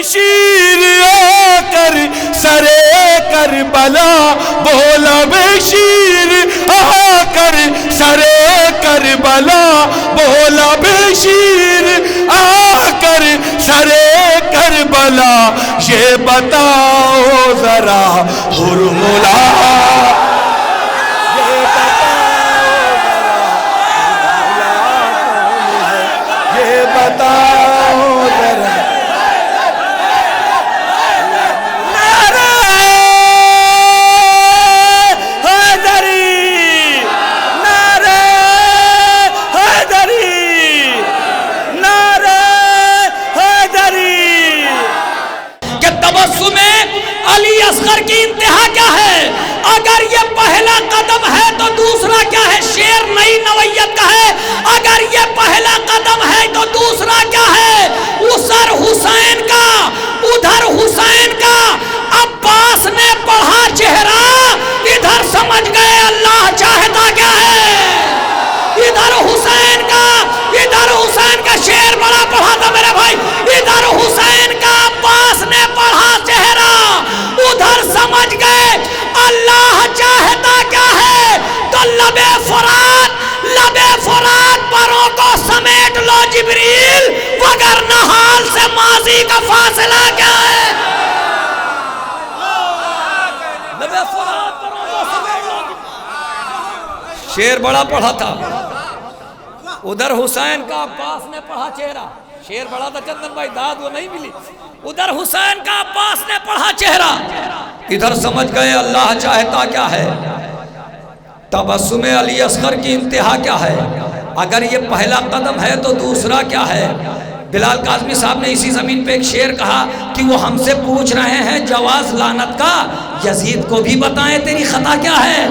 شیر آ کر سرے کربلا بولا بے شیر آ کر سرے کربلا بولا بے شیر آ کر سرے کربلا یہ بتاؤ ذرا ہرملا علی اصغر کی انتہا کیا ہے؟ اگر یہ پہلا قدم ہے تو دوسرا کیا ہے؟ شعر نئی نوعیت کا ہے. اگر یہ پہلا قدم ہے تو دوسرا کیا ہے؟ ادھر حسین کا عباس نے پڑھا چہرہ. ادھر سمجھ گئے اللہ چاہتا کیا ہے. ادھر حسین کا شعر بڑا پڑھا تھا میرے بھائی. ادھر حسین کا عباس نے پڑھا چہرہ. ادھر سمجھ گئے اللہ چاہتا کیا ہے. تو لبے فرات پروں کو سمیٹ لو جبریل وگرنہ حال سے ماضی کا فاصلہ کیا ہے. لبے فرات پروں کو سمیٹ لو. شعر بڑا پڑھا تھا. ادھر حسین کا عباس نے پڑھا چہرہ. شعر بڑا تھا چندن بھائی, داد وہ نہیں ملی. ادھر حسین کا عباس نے پڑھا چہرہ. ادھر سمجھ گئے اللہ چاہتا کیا ہے. تبسم علی اصغر کی انتہا کیا ہے. اگر یہ پہلا قدم ہے تو دوسرا کیا ہے. بلال کاظمی صاحب نے اسی زمین پہ ایک شعر کہا کہ وہ ہم سے پوچھ رہے ہیں جواز لعنت کا, یزید کو بھی بتائیں تیری خطا کیا ہے.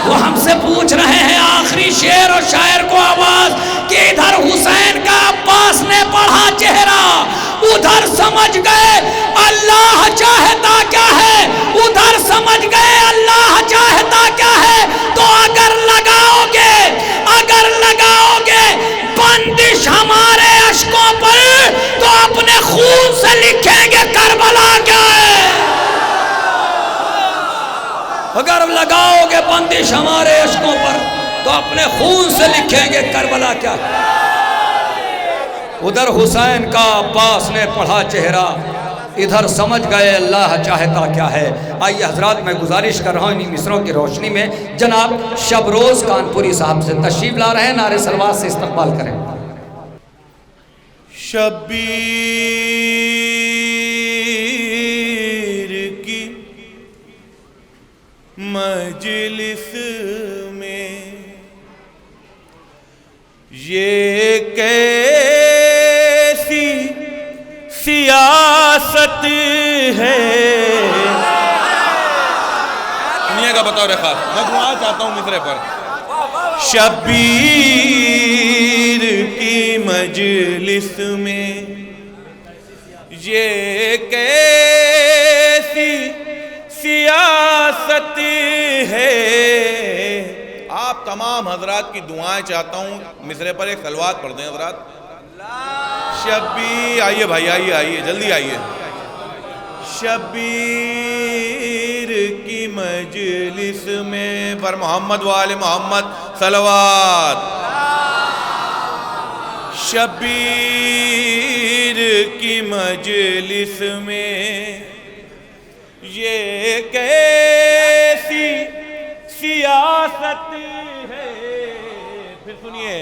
وہ ہم سے پوچھ رہے ہیں آخری شعر اور شاعر کو آواز کہ ادھر حسین کا عباس نے پڑھا چہرہ. ادھر سمجھ گئے اللہ چاہتا کیا ہے. ادھر سمجھ گئے اللہ چاہتا کیا ہے. تو اگر لگاؤ گے بندش ہمارے اشکوں پر تو اپنے خون سے لکھیں گے کربلا کیا ہے. اگر لگاؤ گے بندش ہمارے اشکوں پر تو اپنے خون سے لکھیں گے کربلا کیا ہے. ادھر حسین کا عباس نے پڑھا چہرہ. ادھر سمجھ گئے اللہ چاہتا کیا ہے. آئیے حضرات میں گزارش کر رہا ہوں انہی مصروں کی روشنی میں جناب شبروز کانپوری صاحب سے تشریف لا رہے ہیں, نعرے صلوات سے استقبال کریں. شبیر کی مجلس میں یہ کیسی سیاست ہے. دنیا کا بطور خاص میں دعا چاہتا ہوں مصرے پر. شبیر کی مجلس میں یہ کیسی سیاست ہے. آپ تمام حضرات کی دعائیں چاہتا ہوں. مصرے پر ایک صلوات پڑھ دیں حضرات. شبیر آئیے بھائی, آئیے جلدی آئیے. شبیر کی مجلس میں پر محمد وآل محمد صلوات. شبیر کی مجلس میں یہ کیسی سیاست ہے. پھر سنیے.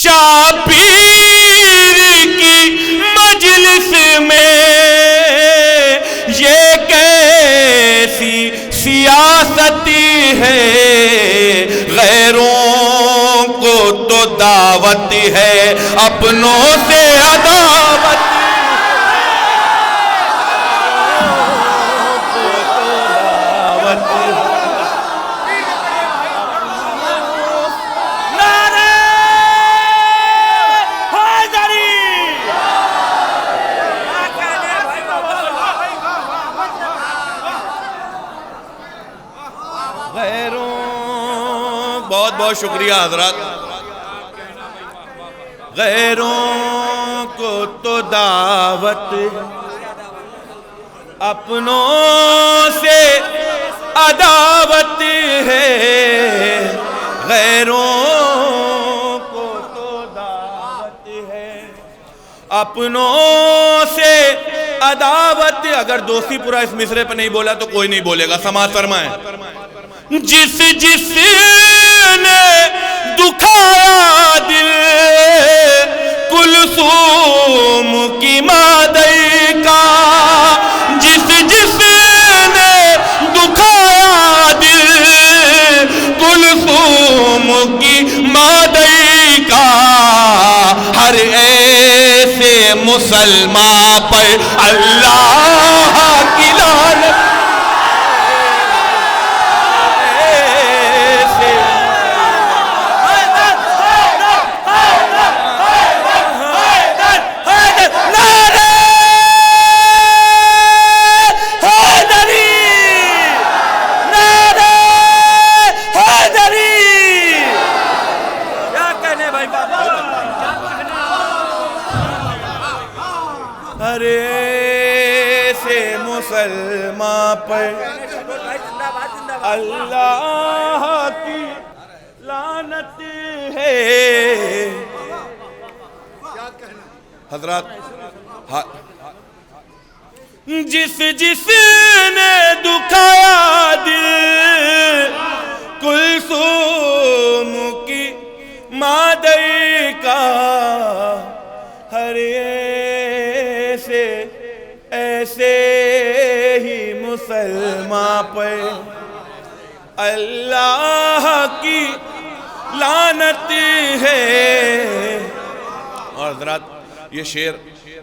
شبیر کی مجلس میں یہ کیسی سیاست ہے. غیروں کو تو دعوت ہے اپنوں سے عداوت. بہت بہت شکریہ حضرات. غیروں کو تو دعوت اپنوں سے عداوت ہے، غیروں کو تو دعوت ہے. اپنوں سے عداوت. اگر دوستی پورا اس مصرے پہ نہیں بولا تو کوئی نہیں بولے گا. سماعت فرمائیں. جس جس نے دکھایا دل کلثوم کی مادئی کا، جس جس نے دکھایا دل کلثوم کی مادئی کا، ہر ایسے مسلمان پر اللہ کی لعنت. مسلمان پر اللہ کی لعنت ہے. حضرات، جس جس نے دکھایا دل کلثوم کی مادئی کا، ہر ایسے ہی مسلمان پر اللہ کی لعنت ہے. اور حضرات، یہ شعر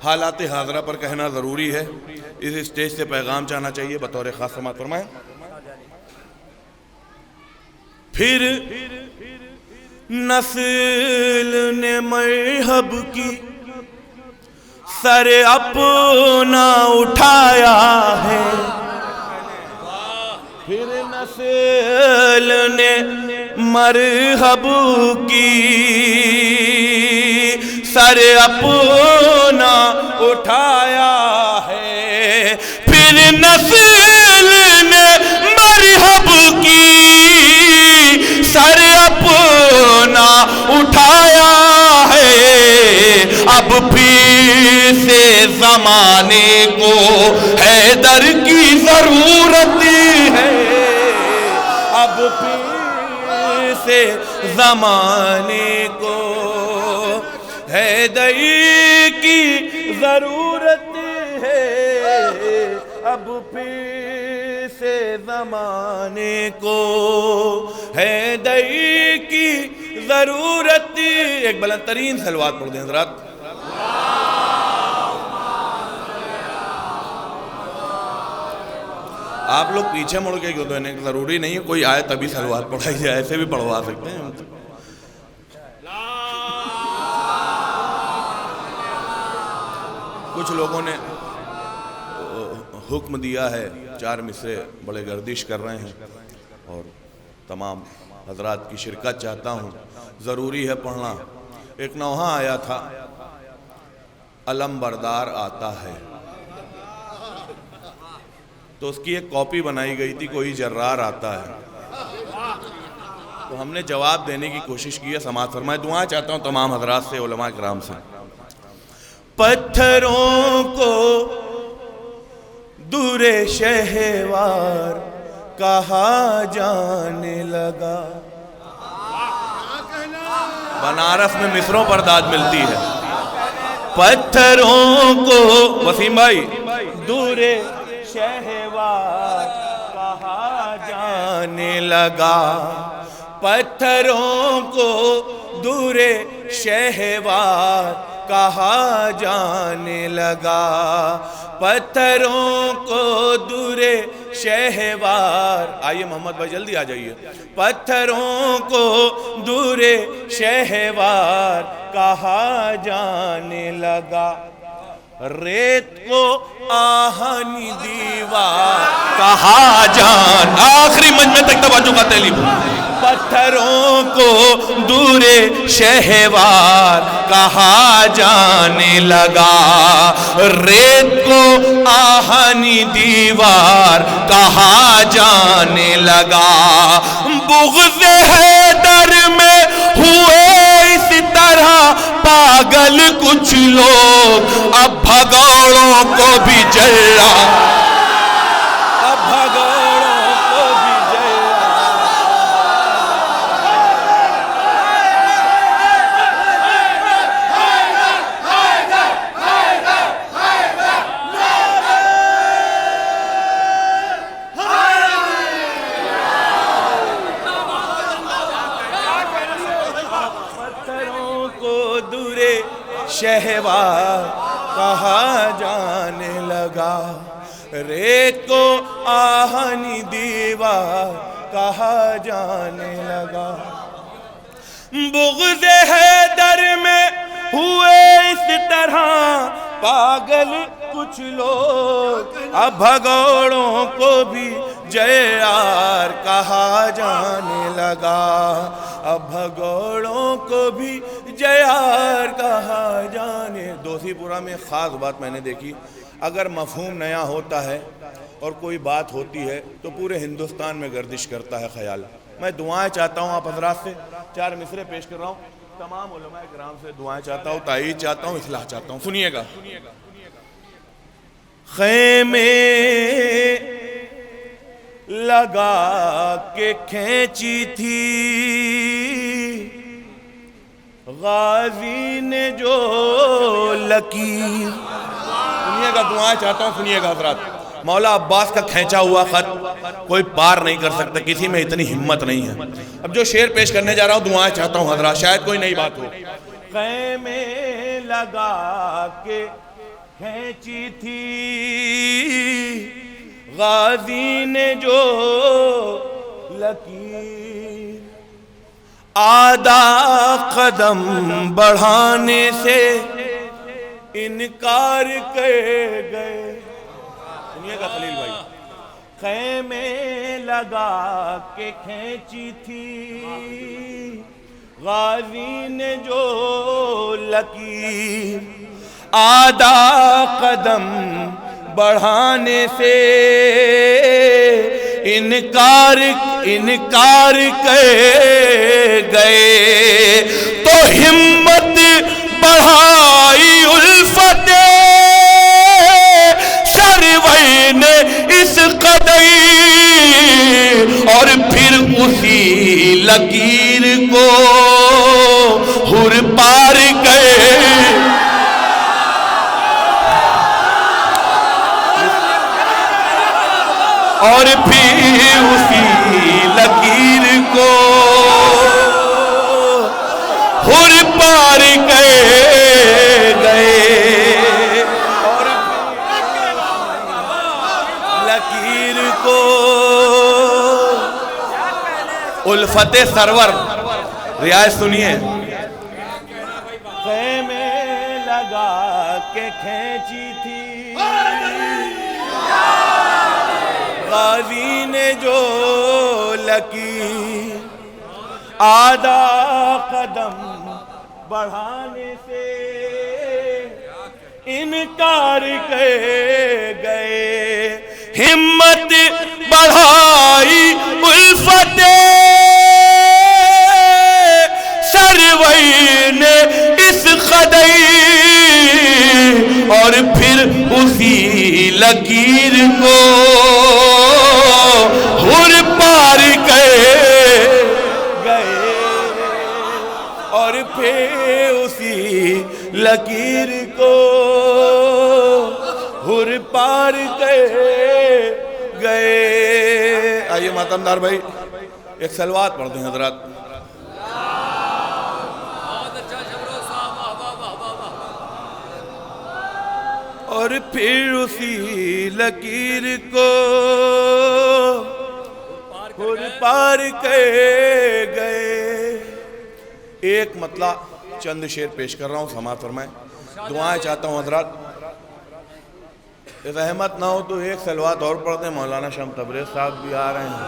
حالات حاضرہ پر کہنا ضروری ہے. اس اسٹیج سے پیغام چاہنا چاہیے بطور خاص. سماعت فرمائیں. پھر نسل نے مرحب کی سر اپنا اٹھایا ہے، پھر نسل نے مرحب کی سر اپنا اٹھایا ہے، پھر نسل نے مرحب کی سر اپنا اٹھایا ہے. اب پھر سے زمانے کو حیدر کی ضرورت ہے، اب پھر سے زمانے کو حیدر کی ضرورت ہے، اب پھر سے زمانے کو حیدر کی ضرورت. ایک بلند ترین صلوات پڑھ دیں حضرات. آپ لوگ پیچھے مڑ کے کیوں دینے ضروری نہیں ہے کوئی آئے تبھی صلوات پڑھائی جائے، ایسے بھی پڑھوا سکتے ہیں. کچھ لوگوں نے حکم دیا ہے، 4 مصرے بڑے گردش کر رہے ہیں اور تمام حضرات کی شرکت چاہتا ہوں. ضروری ہے پڑھنا. ایک نوحہ آیا تھا، علم بردار آتا ہے، تو اس کی ایک کاپی بنائی گئی تھی، کوئی جرار آتا ہے. تو ہم نے جواب دینے کی کوشش کی ہے. سماعت فرمائے. دعائیں چاہتا ہوں تمام حضرات سے، علماء کرام سے. پتھروں کو دور شہوار کہا جانے لگا. بنارس میں مصروں پر داد ملتی ہے. پتھروں کو وسیم بھائی دور شہوار کہا جانے لگا. پتھروں کو دور شہوار کہا جانے لگا. پتھروں کو دور شہوار. آئیے محمد بھائی جلدی آ جائیے. پتھروں کو دور شہوار کہا جانے لگا. ریت کو آہنی دیوار کہا جان. آخری مجمع تک توجہ کا تعلیم. پتھروں کو دور شہوار کہا جانے لگا، ریت کو آہنی دیوار کہا جانے لگا، بغض حیدر میں ہوئے اس طرح پاگل کچھ لوگ، اب بھگوڑوں کو بھی جلا، اب بھگوڑوں کو بھی جلا۔ پتھروں کو دور شہوار کہا جانے لگا، ریت کو آہنی دیوار کہا جانے لگا، بغض حیدر میں ہوئے اس طرح پاگل کچھ لوگ، اب بھگوڑوں کو بھی جیار کہا جانے لگا، اب بھگوڑوں کو بھی جیار کہا جانے۔ دوسی پورہ میں خاص بات میں نے دیکھی، اگر مفہوم نیا ہوتا ہے اور کوئی بات ہوتی ہے تو پورے ہندوستان میں گردش کرتا ہے خیال۔ میں دعائیں چاہتا ہوں آپ حضرات سے، 4 مصرے پیش کر رہا ہوں، تمام علماء کرام سے دعائیں چاہتا ہوں، تائید چاہتا ہوں، اصلاح چاہتا ہوں، سنیے گا۔ خیمے لگا کے کھینچی تھی غازی نے جو لکیر، سنیے گا، دعائیں چاہتا ہوں، سنیے گا حضرات۔ مولا عباس کا کھینچا ہوا خط کوئی پار نہیں کر سکتا، کسی میں اتنی ہمت نہیں ہے۔ اب جو شعر پیش کرنے جا رہا ہوں دعائیں چاہتا ہوں حضرات، شاید کوئی نئی بات ہو۔ خیمے لگا کے کھینچی تھی غازی نے جو لکیر، آدھا قدم بڑھانے سے انکار کر گئے، سنیے گا خلیل بھائی۔ خیمے لگا کے کھینچی تھی غازی نے جو لکیر، آدھا قدم بڑھانے سے انکار کر گئے، تو ہمت بڑھائی الفت سرور نے اس قدر، اور پھر اسی لکیر کو ہر پار گئے۔ اور پھر اسی لکیر کو ہر پار گئے، اور لکیر کو الفت سرور۔ رعایت سنیے، خیمے لگا کے کھینچی تھی غازی نے جو لکیر، آدھا قدم بڑھانے سے انکار کر گئے، ہمت بڑھائی الفت سرور نے اس قدر، اور پھر اسی لکیر کو ہر پار گئے، اور پھر اسی لکیر کو ہر پار گئے۔ آئیے ماتمدار بھائی ایک سلوات پڑھتے ہیں حضرات۔ اور پھر اسی لکیر کو ہر پار گئے۔ ایک مطلع چند شعر پیش کر رہا ہوں، سماعت فرمائیں، دعائیں چاہتا ہوں حضرات۔ رحمت نہ ہو تو ایک سلوات اور پڑھتے ہیں، مولانا شمس تبریز صاحب بھی آ رہے ہیں۔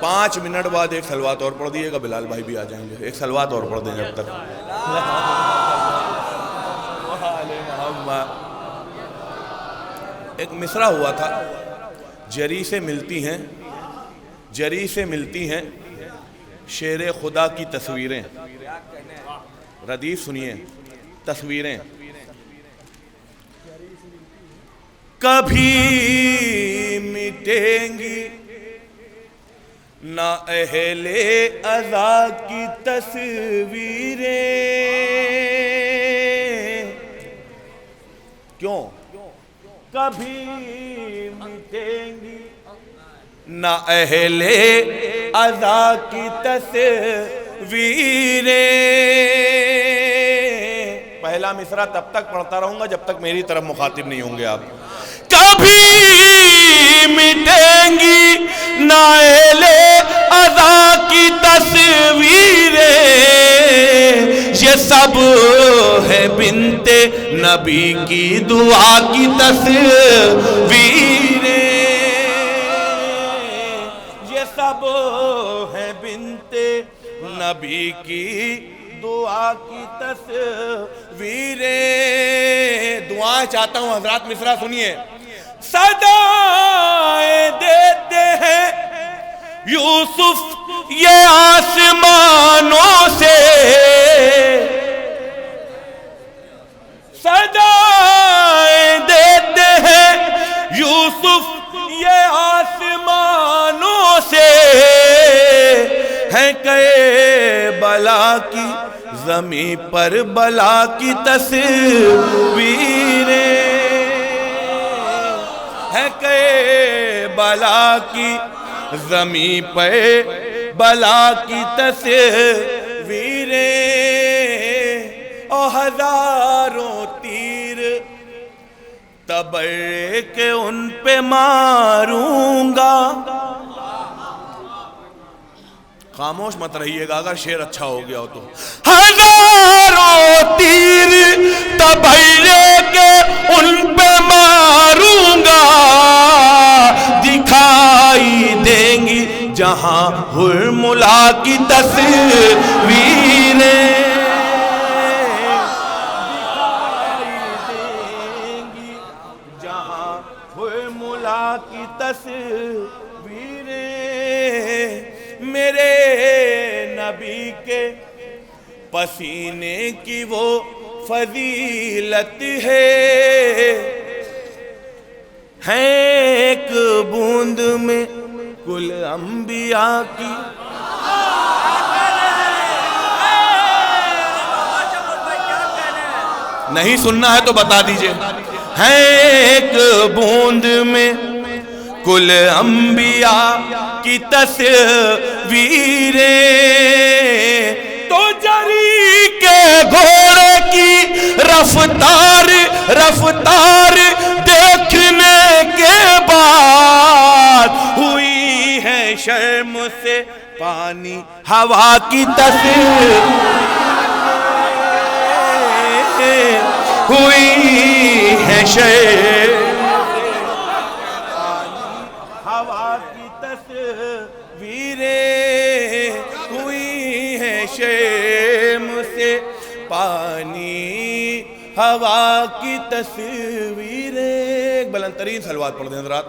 5 منٹ بعد ایک سلوات اور پڑھ دیے گا, بلال بھائی بھی آ جائیں گے, ایک سلوات اور پڑھ دیں جب تک. ایک مصرع ہوا تھا, جری سے ملتی ہیں, جری سے ملتی ہیں شیر خدا کی تصویریں. ردیف سنیے, تصویریں کبھی مٹیں گی نہ اہل عزا کی تصویریں. کیوں؟ کبھی مٹیں گی نہ اہل عزا کی تصویریں. پہلا مصرع تب تک پڑھتا رہوں گا جب تک میری طرف مخاطب نہیں ہوں گے آپ. کبھی مٹیں گی نہ اہل عزا کی تصویریں, یہ سب ہے بنت نبی کی دعا کی تصویریں, یہ سب ہے بنت نبی کی دعا کی تصویریں. دعائیں چاہتا ہوں حضرات, مصرع سنیے. صدائیں دیتے ہیں یوسف یہ آسمانوں سے, صدائیں دیتے ہیں یوسف یہ آسمانوں سے, ہیں کہ بلا کی زمین پر بلا کی تصویریں, ہے کہ بلا کی زمین پہ بلا کی تصویریں, اور ہزاروں تیر تبر کے ان پہ ماروں گا. خاموش مت رہیے گا اگر شعر اچھا ہو گیا ہو تو. ہزاروں تیر تبر کے ان پہ ماروں گا, دکھائی دیں گی جہاں حرملا کی تصویریں, دکھائی دیں گی جہاں حرملا کی تصویریں. میرے نبی کے پسینے کی وہ فضیلت ہے ایک بوند میں کل انبیاء کی. نہیں سننا ہے تو بتا دیجئے. ایک بوند میں کل انبیاء کی تصویریں, تو جری کے گھوڑے کی رفتار رفتار دیکھنے کے بعد ہوئی ہے شرم سے پانی ہوا کی تصویر, ہوئی ہے شرم ہوا کی تصویریں, ہوئی ہیں شرم سے پانی ہوا کی تصویریں. ایک بلند ترین صلوات پڑھ دیں حضرات.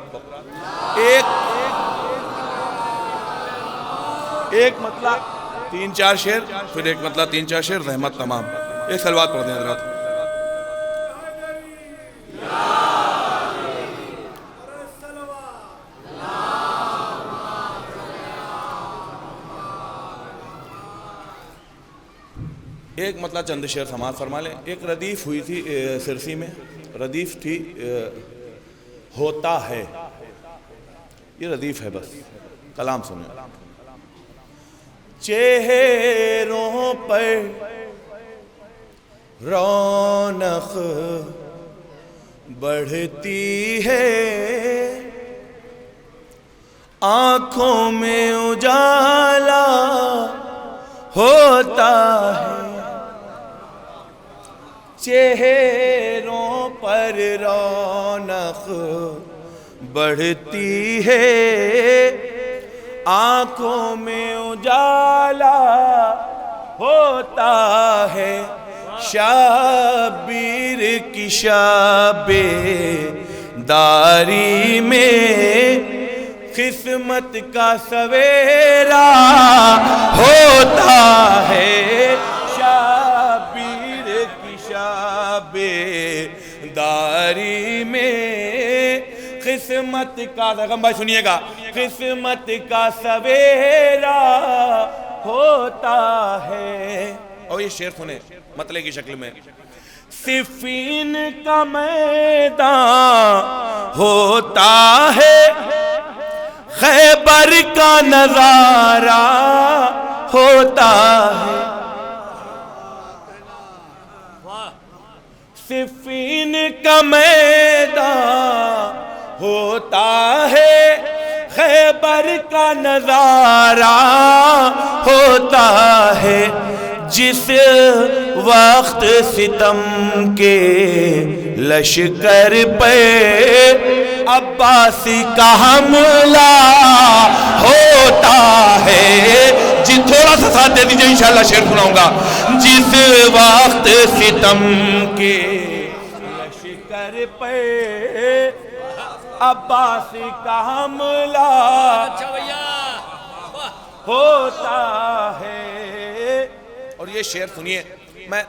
ایک مطلع 3-4 شعر, پھر ایک مطلع 3-4 شعر, رحمت تمام. ایک صلوات پڑھ دیں حضرات. ایک مطلب چند شعر سماعت فرما لیں. ایک ردیف ہوئی تھی سرسی میں, ردیف تھی ہوتا ہے, یہ ردیف ہے, بس کلام سنیں. چہروں پر رونق بڑھتی ہے, آنکھوں میں اجالا ہوتا ہے, چہروں پر رونق بڑھتی ہے, آنکھوں میں اجالا ہوتا ہے شبیر کی شب داری میں قسمت کا سویرا ہوتا ہے شبیر کی شب داری میں قسمت کا رقم بھائی سنیے گا قسمت کا سویرا ہوتا ہے. اور یہ شعر سنیں مطلع کی شکل میں. صفین کا میدان ہوتا ہے خیبر کا نظارہ ہوتا ہے. صفین کا میدان ہوتا ہے خیبر کا نظارہ ہوتا ہے. جس وقت ستم کے لشکر پہ عباسی کا حملہ ہوتا ہے. جی تھوڑا سا ساتھ دے دیجئے انشاءاللہ شعر سناؤں گا. جس وقت ستم کے لشکر پہ عباسی کا حملہ ہوتا ہے. اور یہ شعر سنیے. میں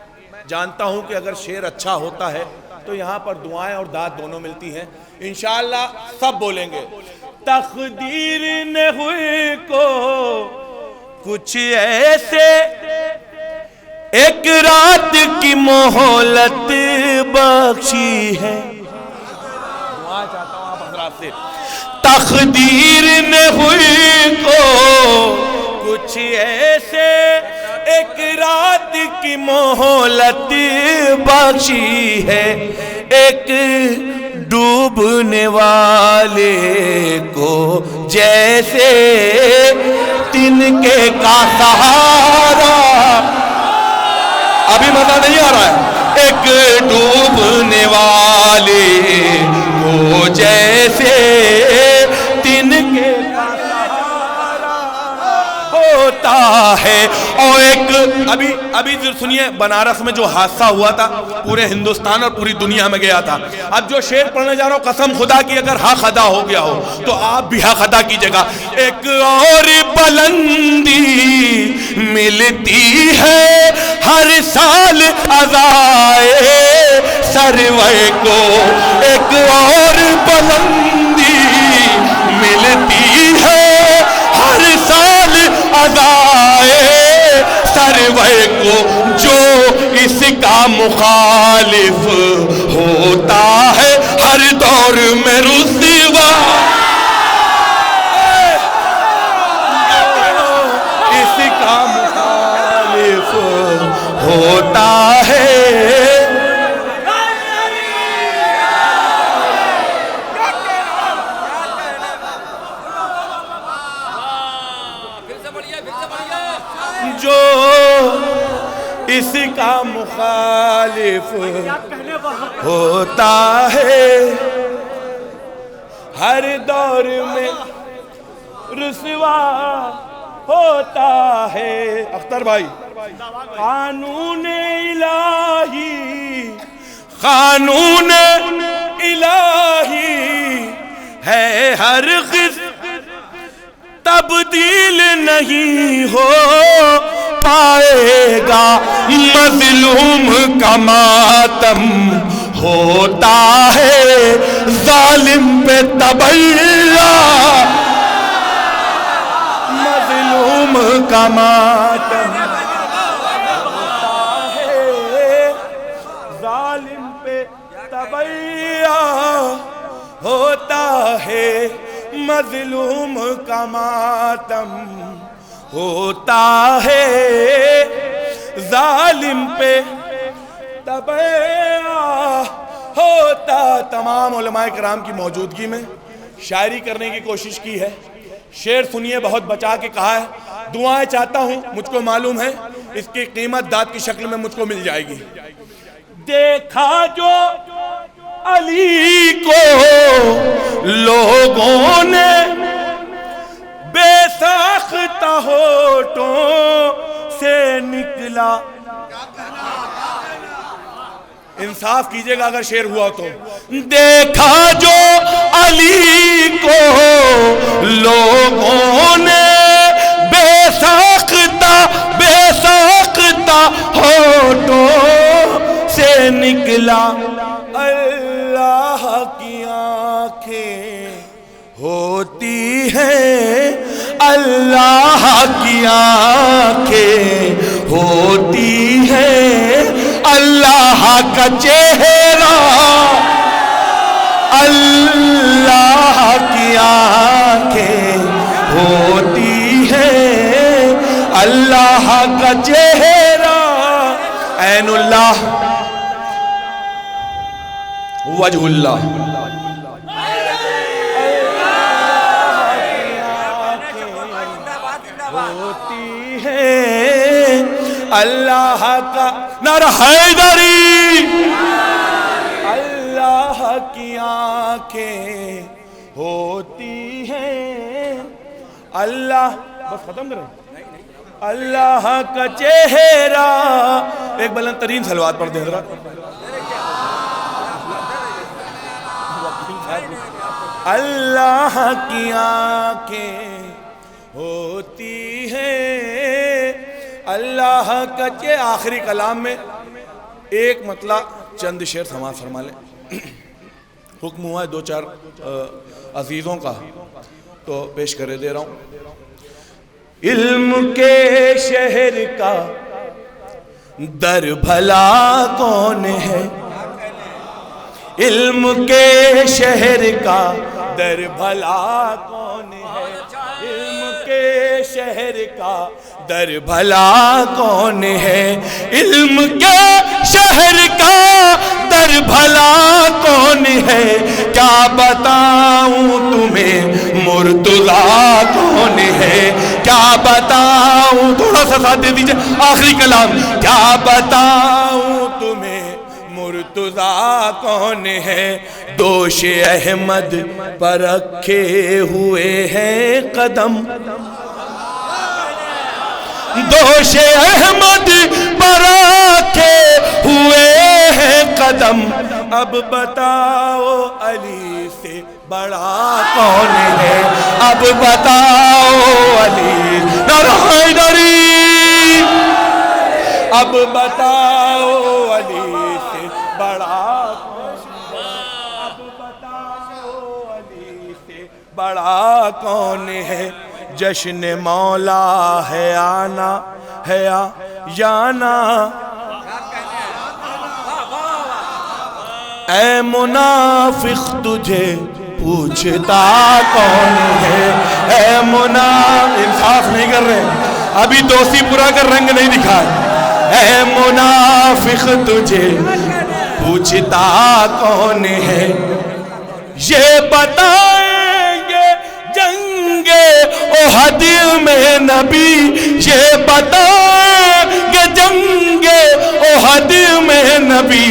جانتا ہوں کہ اگر شعر اچھا ہوتا ہے تو یہاں پر دعائیں اور داد دونوں ملتی ہیں. انشاءاللہ سب بولیں گے. تقدیر نے ہوئی کو کچھ ایسے ایک رات کی مہلت بخشی ہے. دعا چاہتا ہوں آپ حضرات سے. تقدیر نے ہوئی کو کچھ ایسے ایک رات کی مہلت بخشی ہے. ایک ڈوبنے والے کو جیسے تنکے کا سہارا. ابھی مزہ نہیں آ رہا ہے. ایک ڈوبنے والے کو جیسے تنکے کا سہارا ہوتا ہے. اور ایک ابھی سنیے بنارس میں جو حادثہ ہوا تھا پورے ہندوستان اور پوری دنیا میں گیا تھا. اب جو شعر پڑھنے جا رہا ہوں قسم خدا کی اگر حق ادا ہو گیا ہو تو آپ بھی حق ادا کیجئے گا. ایک اور بلندی ملتی ہے ہر سال عزائے سروے کو. ایک اور بلندی ملتی ہے ہر سال عزائے سروے کو. جو اس کا مخالف ہوتا ہے ہر دور میں رسوا. اس کا مخالف ہوتا ہے جو اس کا مخالف ہوتا ہے ہر دور میں رسوا ہوتا ہے. اختر بھائی. قانون الہی ہے ہرگز تبدیل نہیں ہو پائے گا. مظلوم کا ماتم ہوتا ہے ظالم پہ تبیہ. مظلوم کا ماتم ہوتا ہے ظالم پہ تبیہ ہوتا ہے. مظلوم کا ماتم ہوتا ہے ظالم پہ تبیہ ہوتا. تمام علماء کرام کی موجودگی میں شاعری کرنے کی کوشش کی ہے. شعر سنیے بہت بچا کے کہا ہے. دعائیں چاہتا ہوں مجھ کو معلوم ہے اس کی قیمت داد کی شکل میں مجھ کو مل جائے گی. دیکھا جو علی کو لوگوں نے بے ساختہ ہونٹوں سے نکلا. انصاف کیجئے گا اگر شعر ہوا تو. دیکھا جو علی کو لوگوں نے بے ساختہ ہونٹوں سے نکلا. اللہ کی آنکھیں ہوتی ہیں, اللہ کی آنکھیں ہوتی ہیں, اللہ کا چہرہ, اللہ کی آنکھیں ہوتی ہیں, اللہ کا چہرہ. عین اللہ وجہ اللہ. ہوتی ہے اللہ کا نعرہ حیدری. اللہ کی آنکھیں ہوتی ہیں, اللہ بس ختم کریں, اللہ کا چہرہ. ایک بلند ترین صلوات پڑھ دیں ذرا. اللہ کی آنکھیں ہوتی ہیں, اللہ کا چہرہ. آخری کلام میں ایک مطلع چند شعر سماعت فرما لیں. حکم ہوا ہے دو چار عزیزوں کا تو پیش کرے دے رہا ہوں. علم کے شہر کا در بھلا کون ہے, علم کے شہر کا در بھلا کون ہے, علم کے شہر کا در بھلا کون ہے, علم کے شہر کا در بھلا کون ہے, کیا بتاؤں تمہیں مرتضیٰ کون ہے, کیا بتاؤں, تھوڑا سا ساتھ دے دیجئے آخری کلام, کیا بتاؤں تمہیں مرتضیٰ کون ہے, دوش احمد پر رکھے ہوئے ہیں قدم, دوش احمد پر رکھے ہوئے ہیں قدم. اب بتاؤ علی سے بڑا کون ہے, اب بتاؤ علی نعرہ حیدری, اب بتاؤ علی سے بڑا کون ہے, اب بتاؤ علی سے بڑا کون ہے. جشن مولا ہے آنا ہے جانا, اے منافق تجھے پوچھتا کون ہے, اے منافق. انصاف نہیں کر رہے, ابھی دوستی پورا کر رنگ نہیں دکھائے. اے منافق تجھے پوچھتا کون ہے, یہ بتائیں گے جنگ احد میں نبی, یہ بتائیں گے جنگ احد میں نبی.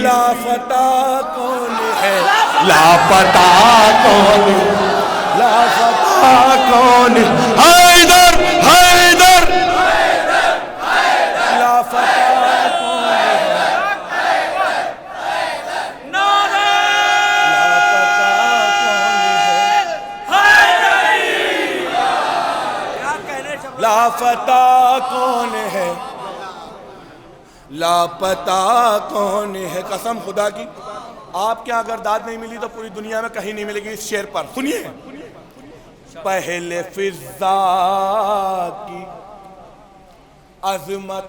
لاپتہ کون ہے, لاپتہ کون, لاپتہ کون, حیدر حیدر, لاپتہ کون ہے, لاپتہ کون ہے, لاپتہ کون ہے. قسم خدا کی آپ کیا اگر داد نہیں ملی تو پوری دنیا میں کہیں نہیں ملے گی اس شعر پر. سنیے, پہلے فضا کی عظمت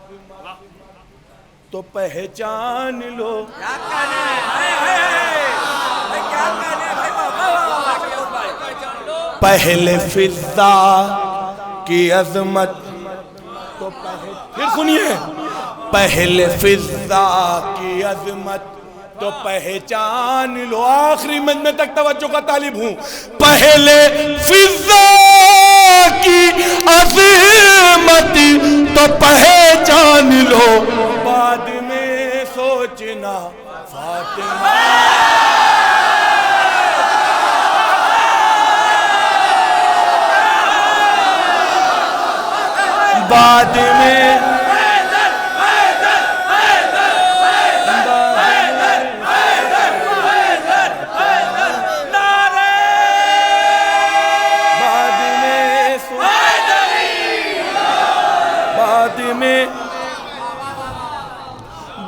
تو پہچان لو, پہلے فضا کی عظمت تو پھر سنیے, پہلے فضا کی عظمت تو پہچان لو. آخری مجمع تک توجہ کا طالب ہوں. پہلے فضا کی عظمت تو پہچان لو, بعد میں سوچنا فاطمہ. بعد میں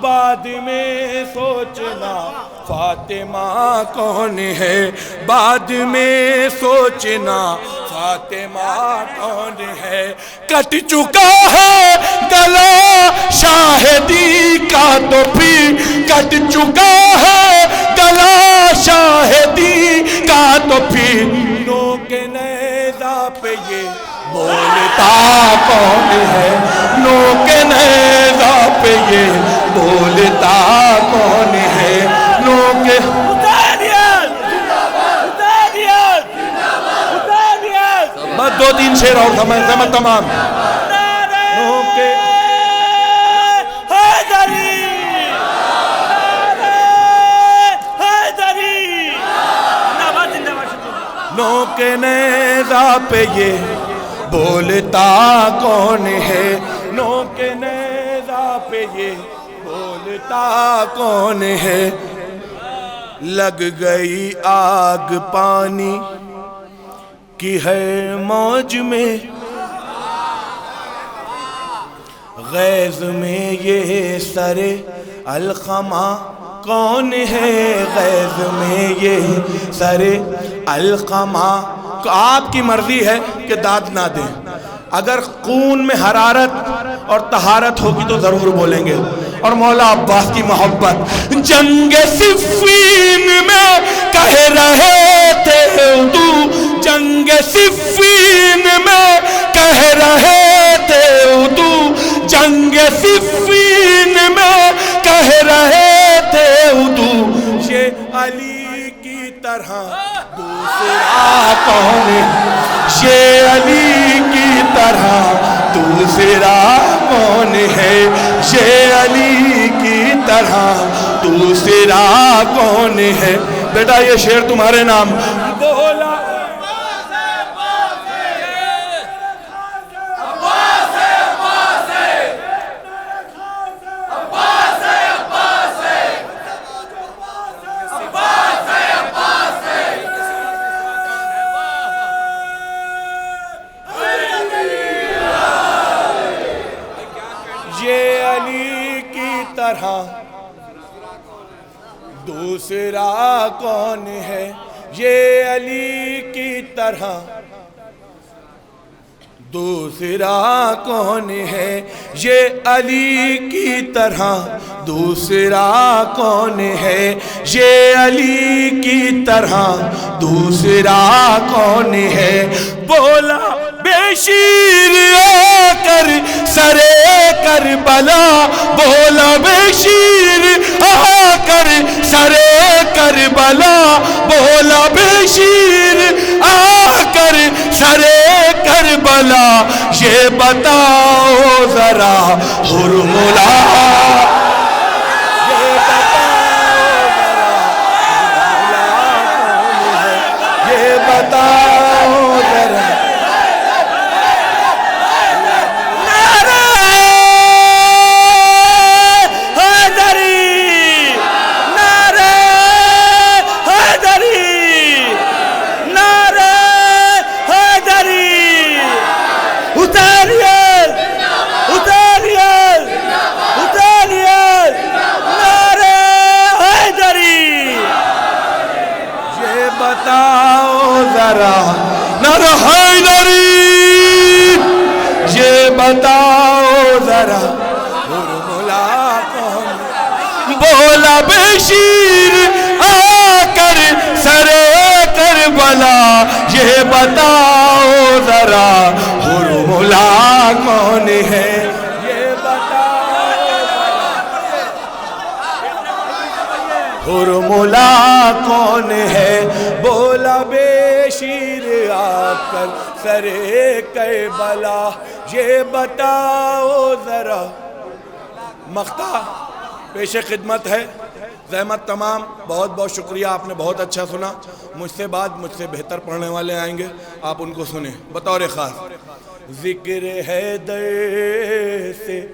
بعد میں سوچنا فاطمہ کون ہے، بعد میں سوچنا فاطمہ کون ہے، کٹ چکا ہے گلا شاہدی کا تو پھر کٹ چکا ہے گلا شاہدی کا تو پھر نوک نیزہ پہ یہ بولتا کون ہے، نوک نیزہ پہ یہ بولتا کون ہے، نوک بس 2-3 شعر اور سمجھ تمام نوک نوک نیزہ پہ یہ بولتا کون ہے، نوک نیزہ پہ یہ بولتا کون ہے، لگ گئی آگ پانی کی ہے موج میں، غیظ میں یہ سر القمہ کون ہے، غیظ میں یہ سر القمہ۔ آپ کی مرضی ہے کہ داد نہ دیں، اگر خون میں حرارت اور طہارت ہوگی تو ضرور بولیں گے۔ اور مولا عباس کی محبت، جنگ صفین میں کہہ رہے تھے اردو، جنگ صفین میں کہہ رہے تھے اردو، جنگ صفین میں کہہ رہے تھے اردو، یہ علی کی طرح دوسرا کون ہے، یہ علی کی طرح دوسرا کون ہے، یہ علی کی طرح دوسرا کون ہے۔ بیٹا یہ شعر تمہارے نام بولا دوسرا کون ہے، یہ علی کی طرح دوسرا کون ہے، یہ علی کی طرح دوسرا کون ہے، یہ علی کی طرح دوسرا کون ہے۔ بولا بے شیر آ کر سرے کربلا، بولا بے شیر آ کر سرے کربلا، بولا بے شیر آ کر سرے کربلا، یہ بتاؤ ذرا ہرملا، یہ بتاؤ ذرا ہرملا کون ہے، یہ بتاؤ ذرا نعرہ حیدری، یہ بتاؤ ذرا ہرملا کون، بولا بے شیر آ کر سرے کربلا، یہ بتاؤ ذرا ہرملا کون ہے، یہ بتاؤ ہرملا کون ہے۔ بولا بے شیر آ کر سرے کربلا، یہ بتاؤ ذرا۔ مقطع پیش خدمت ہے، زحمت تمام، بہت بہت شکریہ، آپ نے بہت اچھا سنا۔ مجھ سے بعد مجھ سے بہتر پڑھنے والے آئیں گے، آپ ان کو سنیں بطور خاص۔ ذکر حیدر سے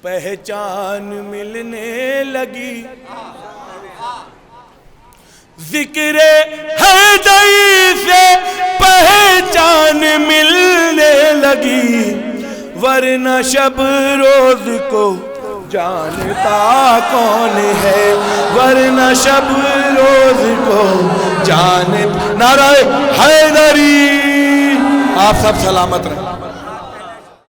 پہچان ملنے لگی، ذکر حیدر سے پہچان ملنے لگی، ورنہ شب روز کو جانتا کون ہے، ورنہ شب روز کو جانتا۔ نعرہ حیدری! آپ سب سلامت رہیں۔